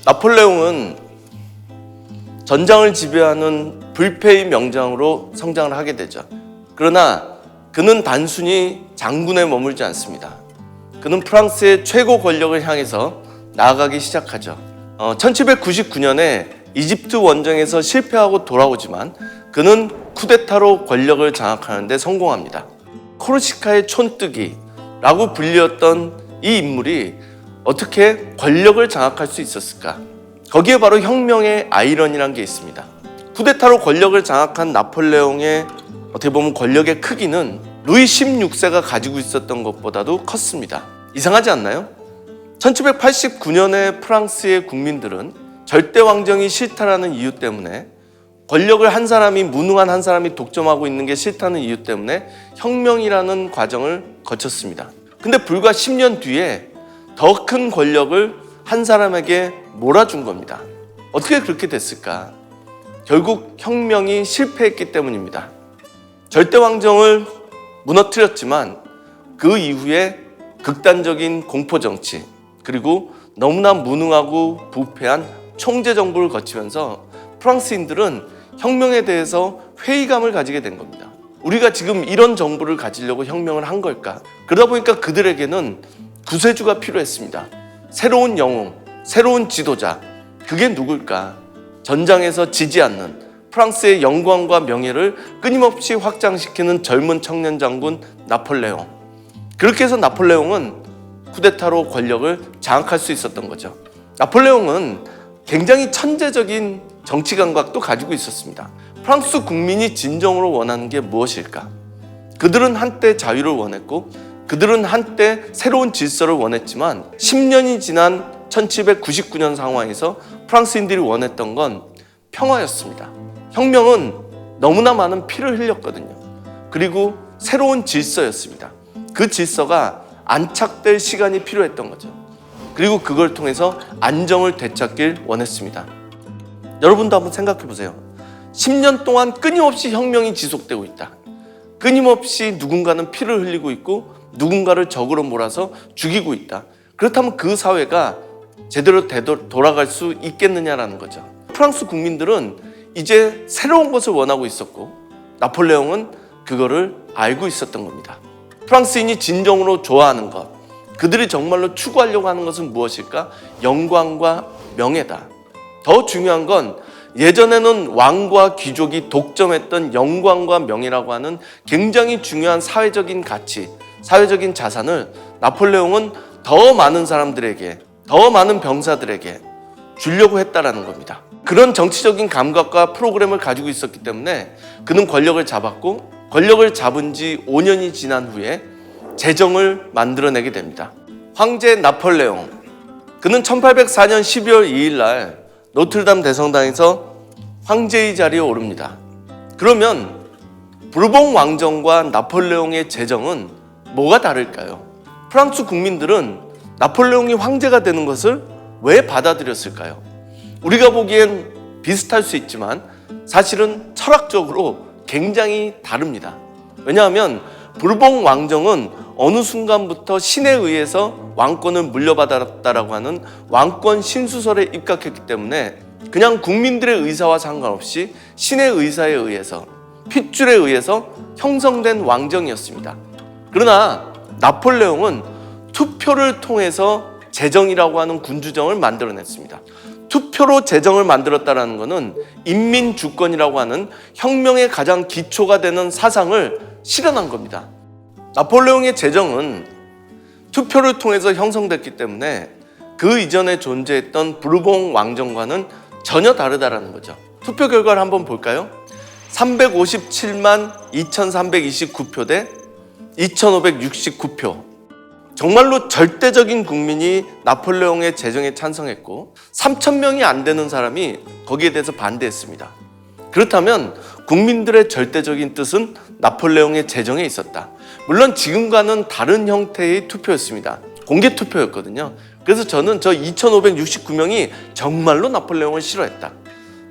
나폴레옹은 전장을 지배하는 불패의 명장으로 성장을 하게 되죠. 그러나 그는 단순히 장군에 머물지 않습니다. 그는 프랑스의 최고 권력을 향해서 나아가기 시작하죠. 1799년에 이집트 원정에서 실패하고 돌아오지만 그는 쿠데타로 권력을 장악하는 데 성공합니다. 코르시카의 촌뜨기라고 불렸던 이 인물이 어떻게 권력을 장악할 수 있었을까? 거기에 바로 혁명의 아이러니라는 게 있습니다. 쿠데타로 권력을 장악한 나폴레옹의 어떻게 보면 권력의 크기는 루이 16세가 가지고 있었던 것보다도 컸습니다. 이상하지 않나요? 1789년에 프랑스의 국민들은 절대 왕정이 싫다라는 이유 때문에, 권력을 한 사람이, 무능한 한 사람이 독점하고 있는 게 싫다는 이유 때문에 혁명이라는 과정을 거쳤습니다. 근데 불과 10년 뒤에 더 큰 권력을 한 사람에게 몰아준 겁니다. 어떻게 그렇게 됐을까? 결국 혁명이 실패했기 때문입니다. 절대 왕정을 무너뜨렸지만 그 이후에 극단적인 공포 정치, 그리고 너무나 무능하고 부패한 총재 정부를 거치면서 프랑스인들은 혁명에 대해서 회의감을 가지게 된 겁니다. 우리가 지금 이런 정부를 가지려고 혁명을 한 걸까? 그러다 보니까 그들에게는 구세주가 필요했습니다. 새로운 영웅, 새로운 지도자, 그게 누굴까? 전장에서 지지 않는 프랑스의 영광과 명예를 끊임없이 확장시키는 젊은 청년 장군 나폴레옹. 그렇게 해서 나폴레옹은 쿠데타로 권력을 장악할 수 있었던 거죠. 나폴레옹은 굉장히 천재적인 정치 감각도 가지고 있었습니다. 프랑스 국민이 진정으로 원하는 게 무엇일까? 그들은 한때 자유를 원했고, 그들은 한때 새로운 질서를 원했지만 10년이 지난 1799년 상황에서 프랑스인들이 원했던 건 평화였습니다. 혁명은 너무나 많은 피를 흘렸거든요. 그리고 새로운 질서였습니다. 그 질서가 안착될 시간이 필요했던 거죠. 그리고 그걸 통해서 안정을 되찾길 원했습니다. 여러분도 한번 생각해 보세요. 10년 동안 끊임없이 혁명이 지속되고 있다. 끊임없이 누군가는 피를 흘리고 있고 누군가를 적으로 몰아서 죽이고 있다. 그렇다면 그 사회가 제대로 돌아갈 수 있겠느냐라는 거죠. 프랑스 국민들은 이제 새로운 것을 원하고 있었고, 나폴레옹은 그거를 알고 있었던 겁니다. 프랑스인이 진정으로 좋아하는 것, 그들이 정말로 추구하려고 하는 것은 무엇일까? 영광과 명예다. 더 중요한 건 예전에는 왕과 귀족이 독점했던 영광과 명예라고 하는 굉장히 중요한 사회적인 가치, 사회적인 자산을 나폴레옹은 더 많은 사람들에게, 더 많은 병사들에게 주려고 했다라는 겁니다. 그런 정치적인 감각과 프로그램을 가지고 있었기 때문에 그는 권력을 잡았고, 권력을 잡은 지 5년이 지난 후에 제정을 만들어내게 됩니다. 황제 나폴레옹, 그는 1804년 12월 2일 날 노트르담 대성당에서 황제의 자리에 오릅니다. 그러면 부르봉 왕정과 나폴레옹의 제정은 뭐가 다를까요? 프랑스 국민들은 나폴레옹이 황제가 되는 것을 왜 받아들였을까요? 우리가 보기엔 비슷할 수 있지만 사실은 철학적으로 굉장히 다릅니다. 왜냐하면 부르봉 왕정은 어느 순간부터 신에 의해서 왕권을 물려받았다라고 하는 왕권 신수설에 입각했기 때문에 그냥 국민들의 의사와 상관없이 신의 의사에 의해서, 핏줄에 의해서 형성된 왕정이었습니다. 그러나 나폴레옹은 투표를 통해서 제정이라고 하는 군주정을 만들어냈습니다. 투표로 제정을 만들었다는 것은 인민주권이라고 하는 혁명의 가장 기초가 되는 사상을 실현한 겁니다. 나폴레옹의 제정은 투표를 통해서 형성됐기 때문에 그 이전에 존재했던 부르봉 왕정과는 전혀 다르다는 거죠. 투표 결과를 한번 볼까요? 357만 2329표 대 2569표. 정말로 절대적인 국민이 나폴레옹의 제정에 찬성했고 3,000명이 안 되는 사람이 거기에 대해서 반대했습니다. 그렇다면 국민들의 절대적인 뜻은 나폴레옹의 제정에 있었다. 물론 지금과는 다른 형태의 투표였습니다. 공개 투표였거든요. 그래서 저는 저 2569명이 정말로 나폴레옹을 싫어했다.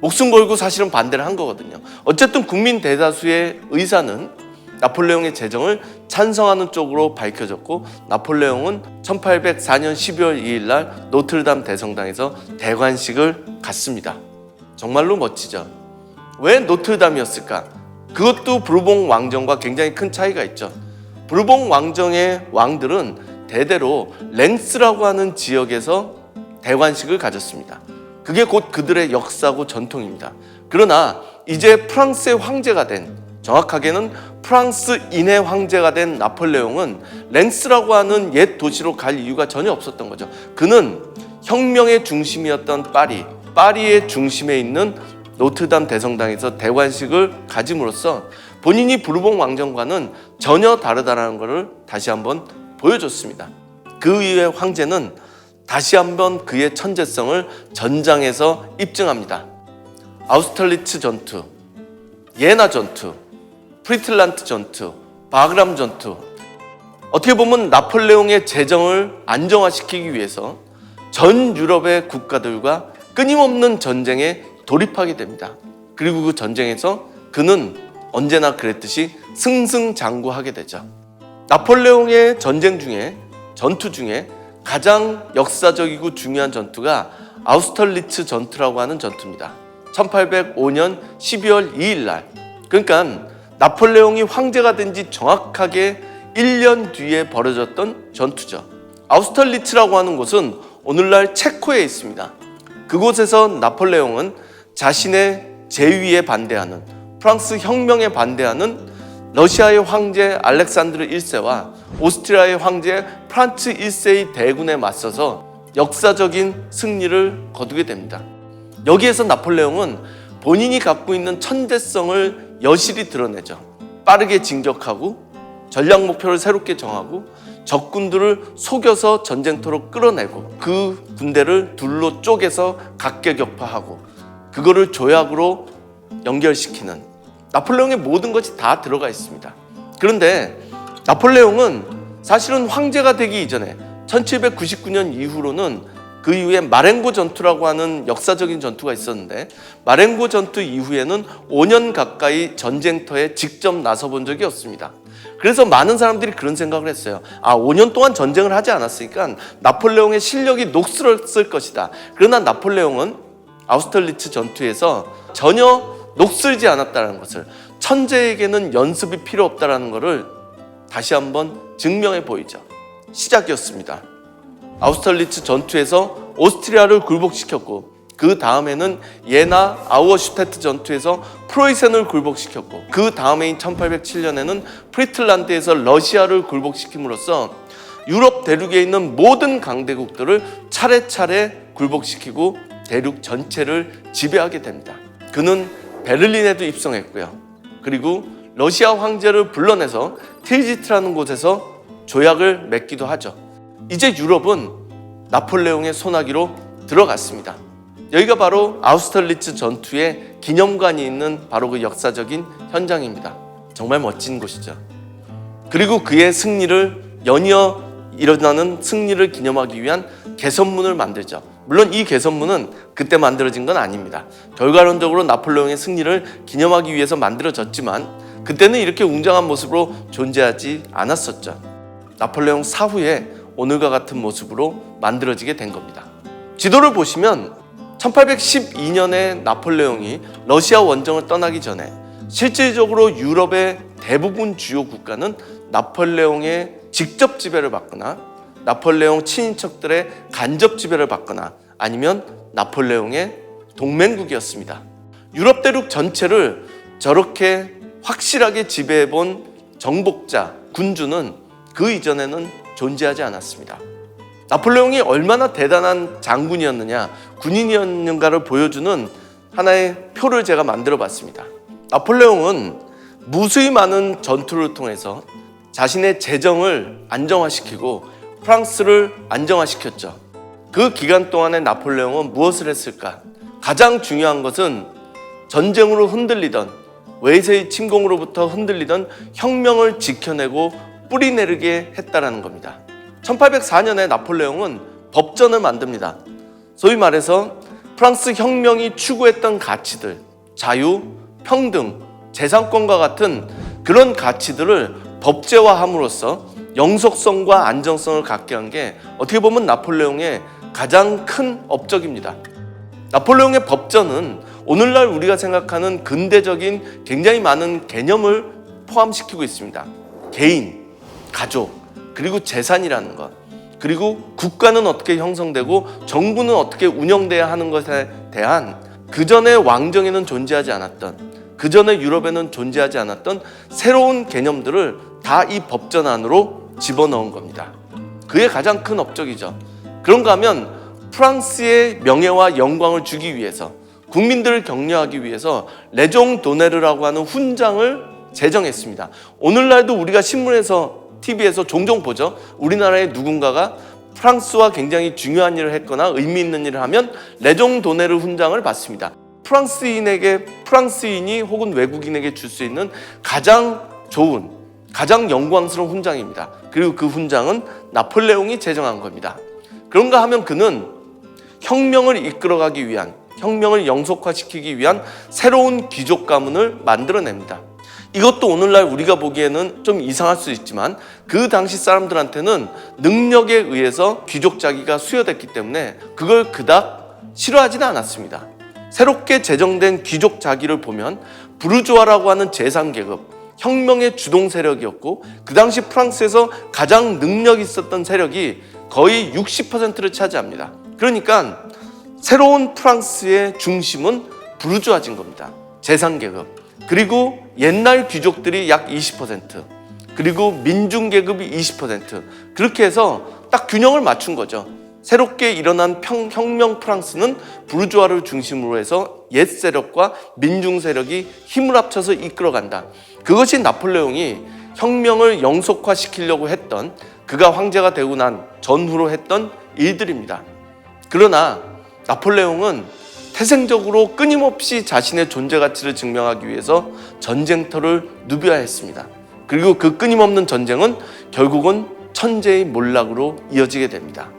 목숨 걸고 사실은 반대를 한 거거든요. 어쨌든 국민 대다수의 의사는 나폴레옹의 제정을 찬성하는 쪽으로 밝혀졌고 나폴레옹은 1804년 12월 2일 날 노트르담 대성당에서 대관식을 갖습니다. 정말로 멋지죠. 왜 노트르담이었을까? 그것도 부르봉 왕정과 굉장히 큰 차이가 있죠. 부르봉 왕정의 왕들은 대대로 랭스라고 하는 지역에서 대관식을 가졌습니다. 그게 곧 그들의 역사고 전통입니다. 그러나 이제 프랑스의 황제가 된, 정확하게는 프랑스인의 황제가 된 나폴레옹은 랭스라고 하는 옛 도시로 갈 이유가 전혀 없었던 거죠. 그는 혁명의 중심이었던 파리의 중심에 있는 노트르담 대성당에서 대관식을 가짐으로써 본인이 부르봉 왕정과는 전혀 다르다는 것을 다시 한번 보여줬습니다. 그 이후에 황제는 다시 한번 그의 천재성을 전장에서 입증합니다. 아우스털리츠 전투, 예나 전투, 프리틀란트 전투, 바그람 전투. 어떻게 보면 나폴레옹의 재정을 안정화시키기 위해서 전 유럽의 국가들과 끊임없는 전쟁에 돌입하게 됩니다. 그리고 그 전쟁에서 그는 언제나 그랬듯이 승승장구하게 되죠. 나폴레옹의 전투 중에 가장 역사적이고 중요한 전투가 아우스털리츠 전투라고 하는 전투입니다. 1805년 12월 2일 날, 그러니까 나폴레옹이 황제가 된 지 정확하게 1년 뒤에 벌어졌던 전투죠. 아우스털리츠라고 하는 곳은 오늘날 체코에 있습니다. 그곳에서 나폴레옹은 자신의 제위에 반대하는, 프랑스 혁명에 반대하는 러시아의 황제 알렉산드르 1세와 오스트리아의 황제 프란츠 1세의 대군에 맞서서 역사적인 승리를 거두게 됩니다. 여기에서 나폴레옹은 본인이 갖고 있는 천재성을 여실히 드러내죠. 빠르게 진격하고 전략 목표를 새롭게 정하고 적군들을 속여서 전쟁터로 끌어내고 그 군대를 둘로 쪼개서 각계격파하고 그거를 조약으로 연결시키는 나폴레옹의 모든 것이 다 들어가 있습니다. 그런데 나폴레옹은 사실은 황제가 되기 이전에 1799년 이후로는 그 이후에 마렌고 전투라고 하는 역사적인 전투가 있었는데 마렌고 전투 이후에는 5년 가까이 전쟁터에 직접 나서본 적이 없습니다. 그래서 많은 사람들이 그런 생각을 했어요. 5년 동안 전쟁을 하지 않았으니까 나폴레옹의 실력이 녹슬었을 것이다. 그러나 나폴레옹은 아우스털리츠 전투에서 전혀 녹슬지 않았다는 것을, 천재에게는 연습이 필요 없다는 것을 다시 한번 증명해 보이죠. 시작이었습니다. 아우스털리츠 전투에서 오스트리아를 굴복시켰고 그 다음에는 예나 아우어슈테트 전투에서 프로이센을 굴복시켰고 그 다음해인 1807년에는 프리틀란드에서 러시아를 굴복시킴으로써 유럽 대륙에 있는 모든 강대국들을 차례차례 굴복시키고 대륙 전체를 지배하게 됩니다. 그는 베를린에도 입성했고요. 그리고 러시아 황제를 불러내서 틸지트라는 곳에서 조약을 맺기도 하죠. 이제 유럽은 나폴레옹의 손아귀로 들어갔습니다. 여기가 바로 아우스털리츠 전투의 기념관이 있는 바로 그 역사적인 현장입니다. 정말 멋진 곳이죠. 그리고 그의 승리를 연이어 일어나는 승리를 기념하기 위한 개선문을 만들죠. 물론 이 개선문은 그때 만들어진 건 아닙니다. 결과론적으로 나폴레옹의 승리를 기념하기 위해서 만들어졌지만 그때는 이렇게 웅장한 모습으로 존재하지 않았었죠. 나폴레옹 사후에 오늘과 같은 모습으로 만들어지게 된 겁니다. 지도를 보시면 1812년에 나폴레옹이 러시아 원정을 떠나기 전에 실질적으로 유럽의 대부분 주요 국가는 나폴레옹의 직접 지배를 받거나 나폴레옹 친인척들의 간접 지배를 받거나 아니면 나폴레옹의 동맹국이었습니다. 유럽 대륙 전체를 저렇게 확실하게 지배해본 정복자, 군주는 그 이전에는 존재하지 않았습니다. 나폴레옹이 얼마나 대단한 장군이었느냐, 군인이었는가를 보여주는 하나의 표를 제가 만들어 봤습니다. 나폴레옹은 무수히 많은 전투를 통해서 자신의 재정을 안정화시키고 프랑스를 안정화시켰죠. 그 기간 동안에 나폴레옹은 무엇을 했을까? 가장 중요한 것은 전쟁으로 흔들리던, 외세의 침공으로부터 흔들리던 혁명을 지켜내고 뿌리내리게 했다라는 겁니다. 1804년에 나폴레옹은 법전을 만듭니다. 소위 말해서 프랑스 혁명이 추구했던 가치들, 자유, 평등, 재산권과 같은 그런 가치들을 법제화함으로써 영속성과 안정성을 갖게 한 게 어떻게 보면 나폴레옹의 가장 큰 업적입니다. 나폴레옹의 법전은 오늘날 우리가 생각하는 근대적인 굉장히 많은 개념을 포함시키고 있습니다. 개인, 가족, 그리고 재산이라는 것, 그리고 국가는 어떻게 형성되고 정부는 어떻게 운영돼야 하는 것에 대한 그전의 왕정에는 존재하지 않았던, 그전의 유럽에는 존재하지 않았던 새로운 개념들을 다 이 법전 안으로 집어넣은 겁니다. 그게 가장 큰 업적이죠. 그런가 하면 프랑스의 명예와 영광을 주기 위해서, 국민들을 격려하기 위해서 레종 도네르라고 하는 훈장을 제정했습니다. 오늘날도 우리가 신문에서, TV에서 종종 보죠. 우리나라의 누군가가 프랑스와 굉장히 중요한 일을 했거나 의미 있는 일을 하면 레종 도네르 훈장을 받습니다. 프랑스인이 혹은 외국인에게 줄 수 있는 가장 좋은, 가장 영광스러운 훈장입니다. 그리고 그 훈장은 나폴레옹이 제정한 겁니다. 그런가 하면 그는 혁명을 이끌어가기 위한, 혁명을 영속화시키기 위한 새로운 귀족 가문을 만들어냅니다. 이것도 오늘날 우리가 보기에는 좀 이상할 수 있지만 그 당시 사람들한테는 능력에 의해서 귀족 자기가 수여됐기 때문에 그걸 그닥 싫어하지는 않았습니다. 새롭게 제정된 귀족 자기를 보면 부르주아라고 하는 제3계급, 혁명의 주동 세력이었고 그 당시 프랑스에서 가장 능력 있었던 세력이 거의 60%를 차지합니다. 그러니까 새로운 프랑스의 중심은 부르주아진 겁니다. 제3계급. 그리고 옛날 귀족들이 약 20%, 그리고 민중계급이 20%, 그렇게 해서 딱 균형을 맞춘 거죠. 새롭게 일어난 혁명 프랑스는 부르주아를 중심으로 해서 옛 세력과 민중 세력이 힘을 합쳐서 이끌어간다. 그것이 나폴레옹이 혁명을 영속화시키려고 했던, 그가 황제가 되고 난 전후로 했던 일들입니다. 그러나 나폴레옹은 태생적으로 끊임없이 자신의 존재 가치를 증명하기 위해서 전쟁터를 누벼야했습니다. 그리고 그 끊임없는 전쟁은 결국은 천재의 몰락으로 이어지게 됩니다.